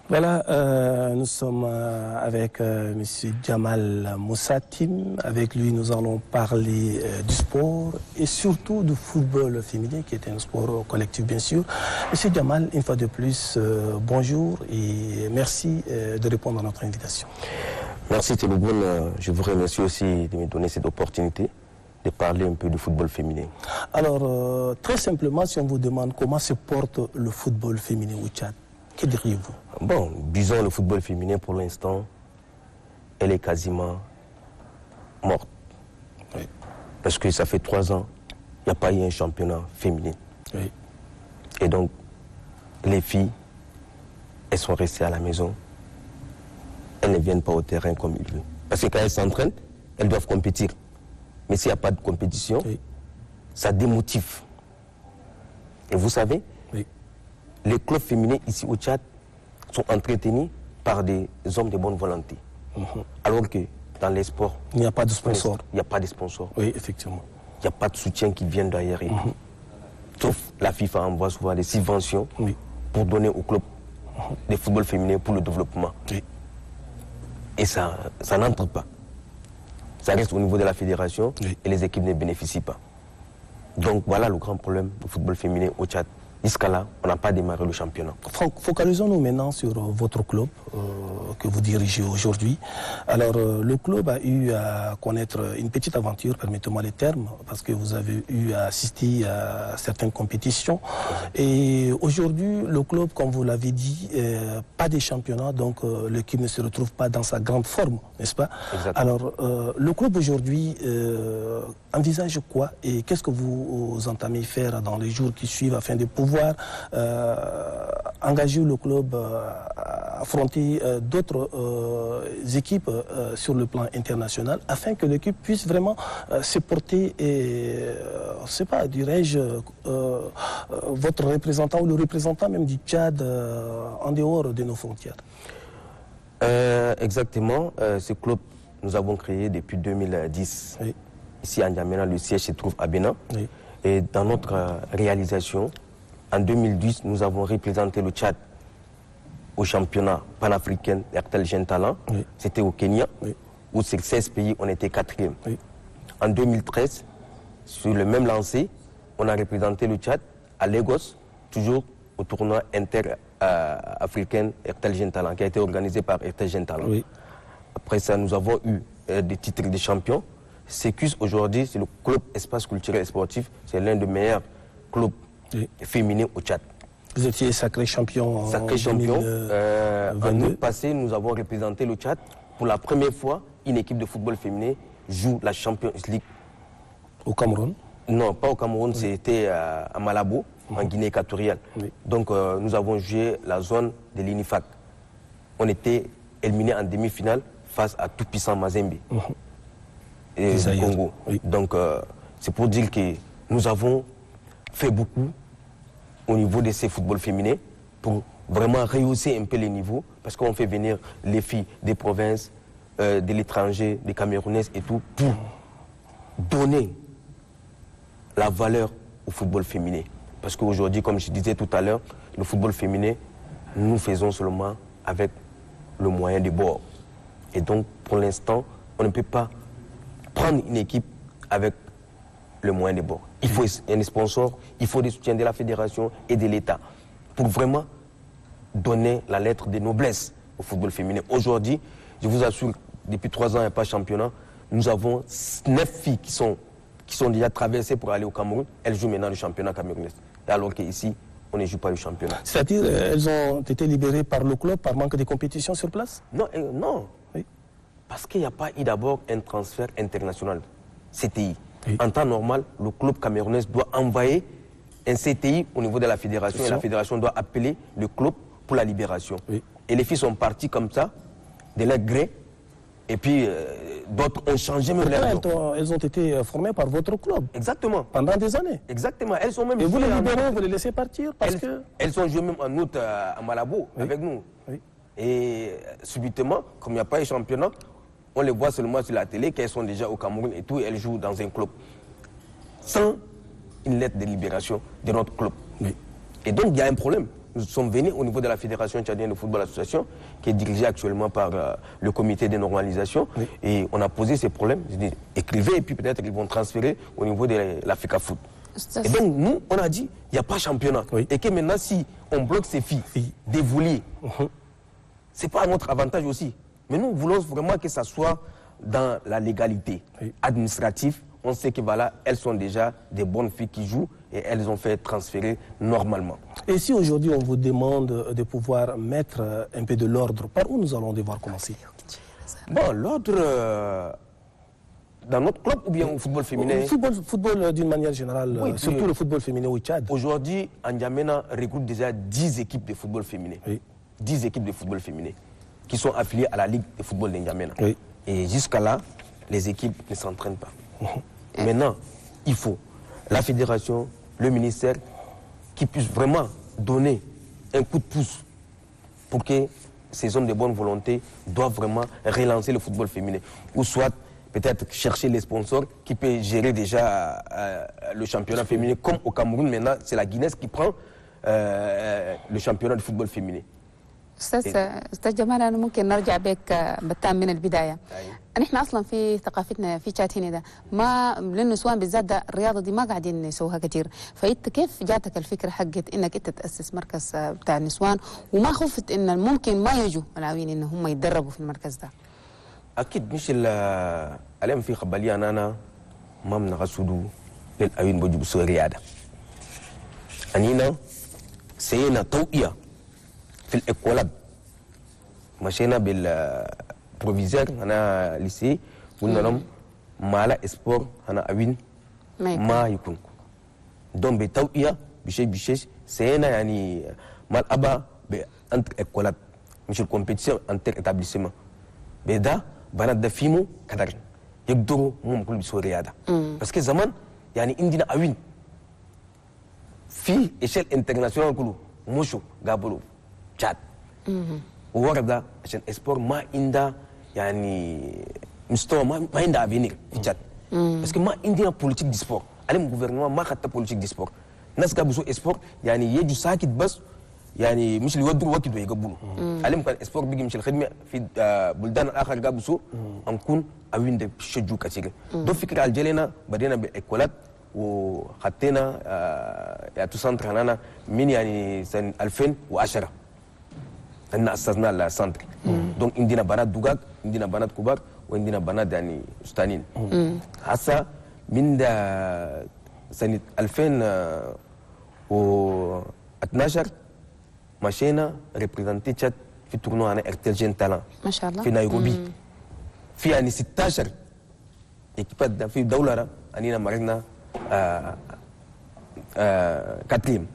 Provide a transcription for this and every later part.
Voilà, nous sommes avec M. Djamal Moussatim. Avec lui, nous allons parler du sport et surtout du football féminin, qui est un sport collectif, bien sûr. M. Djamal, une fois de plus, bonjour et merci de répondre à notre invitation. Merci Téléboun, je vous remercie aussi de me donner cette opportunité de parler un peu du football féminin. Alors, très simplement, si on vous demande comment se porte le football féminin au Tchad, que diriez-vous? Bon, disons le football féminin pour l'instant, elle est quasiment morte. Oui. Parce que ça fait 3 ans, il n'y a pas eu un championnat féminin. Oui. Et donc, les filles, elles sont restées à la maison. Elles ne viennent pas au terrain comme il veut. Parce que quand elles s'entraînent, elles doivent compétir. Mais s'il n'y a pas de compétition, Oui. ça démotive. Et vous savez, Oui. les clubs féminins ici au Tchad sont entretenus par des hommes de bonne volonté. Alors que dans les sports, Il n'y a pas de sponsor. il n'y a pas de sponsors. Oui, effectivement. Il n'y a pas de soutien qui vient d'ailleurs. Sauf la FIFA envoie souvent des subventions Oui. pour donner aux clubs de football féminin pour le développement. Oui. Et ça n'entre pas. Ça reste au niveau de la fédération Oui. et les équipes ne bénéficient pas. Donc voilà le grand problème du football féminin au Tchad. Jusqu'à là, on n'a pas démarré le championnat. Franck, focalisons-nous maintenant sur votre club que vous dirigez aujourd'hui. Alors, le club a eu à connaître une petite aventure, permettez-moi les termes, parce que vous avez eu à assister à certaines compétitions. Et aujourd'hui, le club, comme vous l'avez dit, pas des championnats, donc l'équipe ne se retrouve pas dans sa grande forme, n'est-ce pas? Exactement. Alors, le club aujourd'hui envisage quoi et qu'est-ce que vous entamez faire dans les jours qui suivent afin de pouvoir engager le club à affronter d'autres équipes sur le plan international afin que l'équipe puisse vraiment se porter et, je ne sais pas, dirais-je, votre représentant ou le représentant même du Tchad en dehors de nos frontières? Exactement. Ce club, nous avons créé depuis 2010. Oui. Ici à N'Djamena, le siège se trouve à Bénin. Oui. Et dans notre réalisation, en 2010, nous avons représenté le Tchad au championnat panafricain Ertel Jeune Talent. Oui. C'était au Kenya, Oui. où sur 16 pays, on était 4e. Oui. En 2013, sur le même lancé, on a représenté le Tchad à Lagos, toujours au tournoi inter-africain Ertel Jeune Talent, qui a été organisé par Ertel Jeune Talent. Oui. Après ça, nous avons eu des titres de champions. Sécus, aujourd'hui, c'est le club espace culturel et sportif. C'est l'un des meilleurs clubs Oui. féminins au Tchad. Vous étiez sacré champion Sacré en champion. En 2022. août passé, nous avons représenté le Tchad. Pour la première fois, une équipe de football féminin joue la Champions League. Au Cameroun. Non, pas au Cameroun, c'était à Malabo, en Guinée équatoriale. Oui. Donc nous avons joué la zone de l'INIFAC. On était éliminés en demi-finale face à tout-puissant Mazembe. Et Des du ailleurs. Congo. Oui. Donc c'est pour dire que nous avons fait beaucoup au niveau de ces footballs féminins pour vraiment rehausser un peu les niveaux, parce qu'on fait venir les filles des provinces, de l'étranger, des Camerounaises et tout, pour donner la valeur au football féminin. Parce qu'aujourd'hui, comme je disais tout à l'heure, le football féminin, nous faisons seulement avec le moyen de bord. Et donc, pour l'instant, on ne peut pas prendre une équipe avec le moyen de bord. Il faut un sponsor, il faut des soutiens de la fédération et de l'État pour vraiment donner la lettre de noblesse au football féminin. Aujourd'hui, je vous assure, depuis 3 ans, il n'y a pas de championnat. Nous avons 9 filles qui sont déjà traversées pour aller au Cameroun. Elles jouent maintenant le championnat camerounais. Alors qu'ici, on ne joue pas le championnat. C'est-à-dire, elles ont été libérées par le club par manque de compétition sur place? Non, non. Oui. Parce qu'il n'y a pas eu d'abord un transfert international, CTI. Oui. En temps normal, le club camerounais doit envoyer un CTI au niveau de la fédération et la fédération doit appeler le club pour la libération. Oui. Et les filles sont parties comme ça, de leur gré, et puis d'autres ont changé même leur nom. Elles ont été formées par votre club Exactement. pendant des années. Exactement. Elles sont même Et vous les jouées en libérez, août. vous les laissez partir parce que... Elles ont joué même en août à Malabo avec nous. Oui. Et subitement, comme il n'y a pas eu championnat, on les voit seulement sur la télé qu'elles sont déjà au Cameroun et tout, et elles jouent dans un club. Sans une lettre de libération de notre club. Oui. Et donc il y a un problème. nous sommes venus au niveau de la Fédération tchadienne de football association, qui est dirigée actuellement par le comité de normalisation. Oui. Et on a posé ces problèmes. J'ai dit, écrivez, et puis peut-être qu'ils vont transférer au niveau de l'Africa Foot. Et donc, nous, on a dit, il n'y a pas championnat. Oui. Et que maintenant, si on bloque ces filles d'évoluer, ce n'est pas à notre avantage aussi. Mais nous voulons vraiment que ça soit dans la légalité administrative. On sait que voilà, elles sont déjà des bonnes filles qui jouent et elles ont fait transférer normalement. Et si aujourd'hui on vous demande de pouvoir mettre un peu de l'ordre, par où nous allons devoir commencer? Bon, l'ordre dans notre club ou bien au football féminin? Football d'une manière générale, oui, surtout le football féminin au Tchad. Aujourd'hui, N'Djamena regroupe déjà 10 équipes de football féminin. Oui. 10 équipes de football féminin qui sont affiliées à la Ligue de football de N'Djamena. Oui. Et jusqu'à là, les équipes ne s'entraînent pas. Maintenant, il faut la fédération, le ministère, qui puissent vraiment donner un coup de pouce pour que ces hommes de bonne volonté doivent vraiment relancer le football féminin. Ou soit peut-être chercher les sponsors qui peuvent gérer déjà le championnat féminin. Comme au Cameroun, maintenant, c'est la Guinness qui prend le championnat de football féminin. أستاذ جمال أنا ممكن نرجع بك بتام من البداية. نحن أصلا في ثقافتنا في تشات هنا ده ما للنسوان بالذات ده الرياضة دي ما قاعدين يسووها كثير، فأنت كيف جاتك الفكرة حقت إنك أنت تأسس مركز بتاع النسوان وما خفت إن ممكن ما يجوا العاوين إن هم يتدربوا في المركز ده؟ أكيد مش الألم في قبلية أنا ما بنغسدوا للعاوين بيجوا بسوي رياضة. أنينا سينا توقية في الإكولاد مشينا بالبروفيزور أنا ليسي قلنا لهم ما لا إسبور أنا أوين ما يكون دون بتوقية بشيء سينا يعني ما الأبا بأنتر إكولاد مش الكومبيتيشن أنتر إتابليسيما بدا بنات دفيمو كدر يقدروا هم كل بسوي رياضة بس كي زمان يعني عندنا أوين في إشل إنترناسيونال كله مشوا قابلوا تشاد وورد عشان اسبور ما عنده يعني مستوى ما عنده افينير في تشاد بس ما عندنا بوليتيك دي سبور علم الجوفرنمون ما خدت بوليتيك دي سبور الناس قالوا بسوق اسبور يعني يجوا ساكت بس يعني مش اللي يودوا وقت ويقبلوا علم كان اسبور بيجي مش الخدمه في بلدان الاخر قالوا بسوق نكون اوين ده بشجوا كثير دو فكره الجلينا بدينا بالاكولات وخدتنا يا سنتر هنا من يعني سنه 2010 أن أسسنا السنتر دونك عندنا بنات دوغاك عندنا بنات كبار وعندنا بنات يعني ستانين هسه من سنة 2012 مشينا ريبريزنتي تشاد في تورنوا أنا ارتل جين تالان ما شاء الله في نيروبي في يعني 16 إكيبات في دولة أنينا مرقنا كاتريم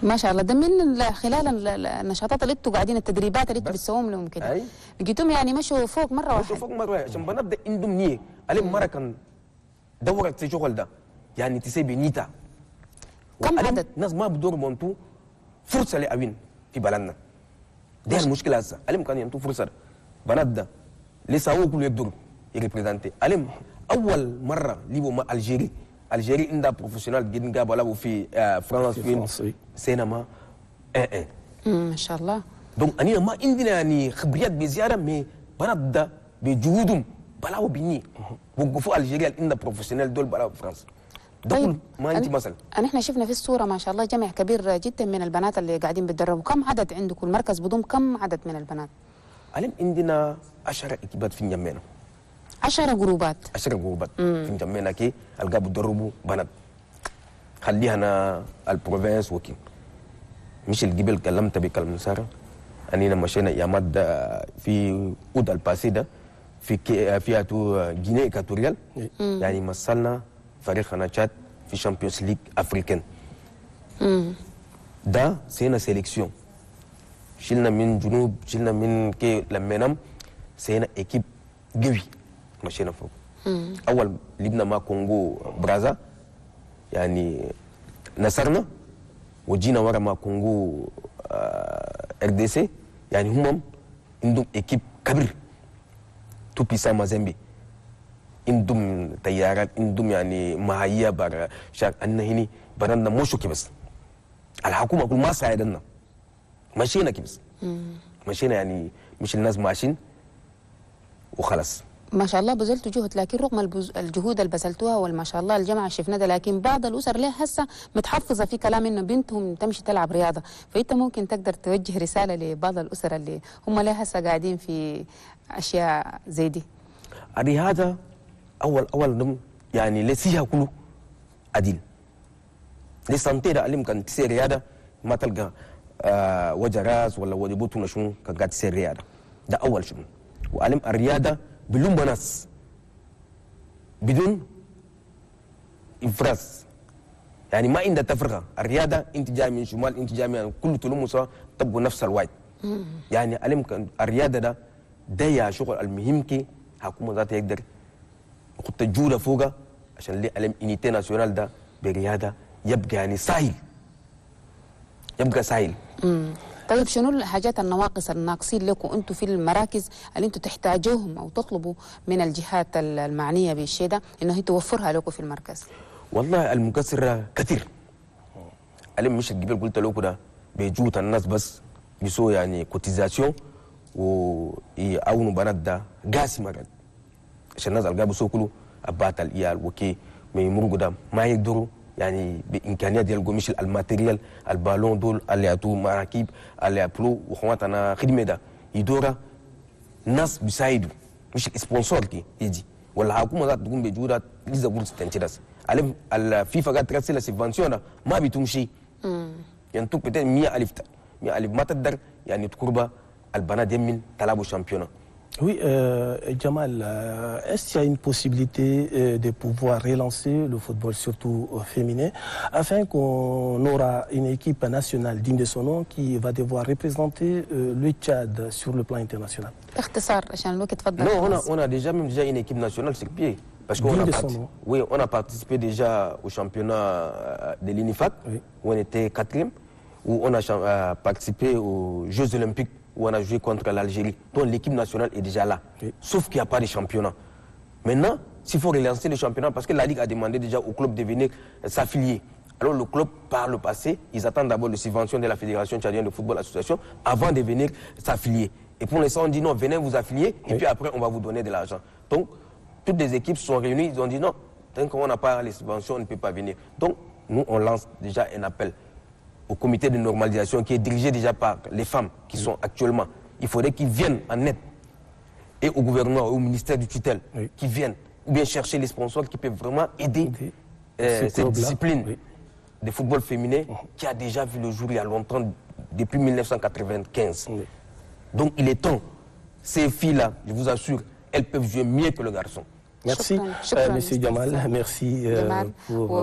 ما شاء الله ده من خلال النشاطات اللي انتوا قاعدين التدريبات اللي انتوا بتسووهم لهم كده لقيتوهم يعني مشوا فوق مره واحده مشوا فوق مره واحده عشان بنبدا عندهم نيه عليهم مره كان دورت في شغل ده يعني تسيب نيتا كم عدد ناس ما بدور مونتو فرصه لأوين في بلدنا ده المشكله هسه عليهم كان ينتو فرصه بنات ده لسه هو كله يقدر يريبريزنتي عليهم اول مره ليبوا مع الجيري عندها بروفيسيونال جدا قابوا لابو في فرنسا في سينما ما شاء الله دونك أنا ما عندنا يعني خبريات بزياده مي بنبدا بجهودهم بلاو بني وقفوا الجيريا عندها بروفيسيونال دول بلاو فرنسا طيب ما انت مثلا احنا شفنا في الصوره ما شاء الله جمع كبير جدا من البنات اللي قاعدين بيتدربوا كم عدد عندكم المركز بضم كم عدد من البنات علم عندنا 10 اكيبات في نجمينا 10 جروبات 10 جروبات في نجمينا كي القى بيدربوا بنات خليها انا البروفنس وكي مش الجبل كلمت بكلام ساره اننا مشينا ايامات في اود الباسيدا في غينيا اكواتوريال يعني مثلنا فريقنا تشاد في شامبيونز ليج افريكان ده سينا سيليكسيون شلنا من جنوب شلنا من كي لما نم سينا اكيب قوي مشينا فوق اول لبنا مع كونغو برازا يعني نصرنا وجينا ورا مع كونغو RDC يعني هم عندهم اكيب كبير تو بيسا مازامبي عندهم طيارات عندهم يعني مهيا بار شاك أن هني برنا موشو كي بس الحكومة كل ما ساعدنا مشينا كبس مشينا يعني مش الناس ماشيين وخلاص. ما شاء الله بذلتوا جهد، لكن رغم الجهود اللي بذلتوها والما شاء الله الجماعه شفنا ده، لكن بعض الاسر ليه هسه متحفظه في كلام انه بنتهم تمشي تلعب رياضه، فانت ممكن تقدر توجه رساله لبعض الاسر اللي هم ليه هسه قاعدين في اشياء زي دي. الرياضه اول يعني لسيها كله عديل. لسانتي ده علم كان تسير رياضه ما تلقى وجه راس ولا وجه بطن شنو كان قاعد تسير رياضه. ده اول شنو. وعلم الرياضه بدون بناس بدون افراز، يعني ما عندها تفرقه. الرياضه انت جاي من شمال انت جاي من كل تلوم سوا تبقوا نفس الوايد. يعني علم الرياضه ده يا شغل المهم كي حكومه ذاتها يقدر يحط الجوده فوقها عشان ليه علم انيتي ناسيونال ده برياضه يبقى يعني سهل، يبقى سهل. طيب شنو الحاجات النواقص الناقصين لكم انتم في المراكز اللي انتم تحتاجوهم او تطلبوا من الجهات المعنيه بالشيء ده انه هي توفرها لكم في المركز؟ والله المكسر كثير. علم مش قبل قلت لكم ده بيجوت الناس بس بيسووا يعني كوتيزاسيون ويعاونوا بنات ده قاسي مرات عشان الناس اللي بيسووا كله ابات العيال وكي ما يمرقوا ده ما يقدروا يعني بامكانيات ديالكم مش الماتيريال البالون دول اللي يعطوا مراكب اللي يعطوا وخواتنا خدمه ده يدورا ناس بيساعدوا مش سبونسور كي يجي ولا الحكومه ذات تقوم بجودة لسه قلت تنتدرس على الفيفا قاعد ترسل سبفانسيون ما بتمشي يعني توك بتاع 100,000 ما تقدر يعني تقرب البنات يمين تلعبوا شامبيونات. Oui, Jamal, est-ce qu'il y a une possibilité de pouvoir relancer le football, surtout féminin, afin qu'on aura une équipe nationale digne de son nom qui va devoir représenter le Tchad sur le plan international? باختصار عشان الوقت تفضل. Non, on a déjà même déjà une équipe nationale sur pied. Parce qu'on a participé déjà au championnat de l'INIFAC, où on était 4e, où on a participé aux Jeux Olympiques, où on a joué contre l'Algérie. Donc l'équipe nationale est déjà là. Oui. Sauf qu'il n'y a pas de championnat. Maintenant, s'il faut relancer le championnat, parce que la Ligue a demandé déjà au club de venir s'affilier. Alors le club, par le passé, ils attendent d'abord les subventions de la Fédération tchadienne de football association avant de venir s'affilier. Et pour l'instant, on dit non, venez vous affilier, et puis après, on va vous donner de l'argent. Donc, toutes les équipes sont réunies, ils ont dit non, tant qu'on n'a pas les subventions, on ne peut pas venir. Donc, nous, on lance déjà un appel au comité de normalisation qui est dirigé déjà par les femmes qui sont actuellement. Il faudrait qu'ils viennent en aide. Et au gouvernement, au ministère du tutelle, qui viennent, ou bien chercher les sponsors qui peuvent vraiment aider cette discipline de football féminin qui a déjà vu le jour il y a longtemps, depuis 1995. Donc il est temps, ces filles-là, je vous assure, elles peuvent jouer mieux que le garçon. Merci Monsieur Jamal, merci pour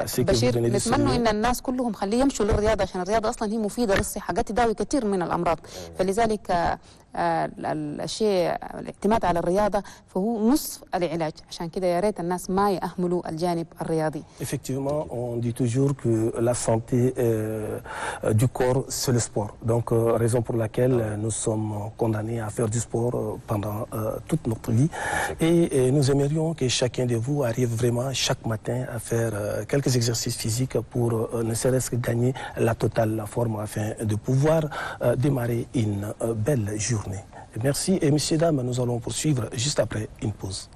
ce que vous venez de dire. نتمنى ان الناس كلهم خليه يمشوا للرياضه عشان الرياضه اصلا هي مفيده للصحه، قد تداوي كثير من الامراض، فلذلك الشيء الاعتماد على الرياضه فهو نصف العلاج، عشان كده يا ريت الناس ما يأهملوا الجانب الرياضي. Effectivement, on dit toujours que la santé du corps c'est le sport. Donc raison pour laquelle nous sommes condamnés à faire du sport pendant toute notre vie et nous aimerions que chacun de vous arrive vraiment chaque matin à faire quelques exercices physiques pour ne serait-ce que gagner la totale forme afin de pouvoir démarrer une belle journée. Merci et messieurs, dames, nous allons poursuivre juste après une pause.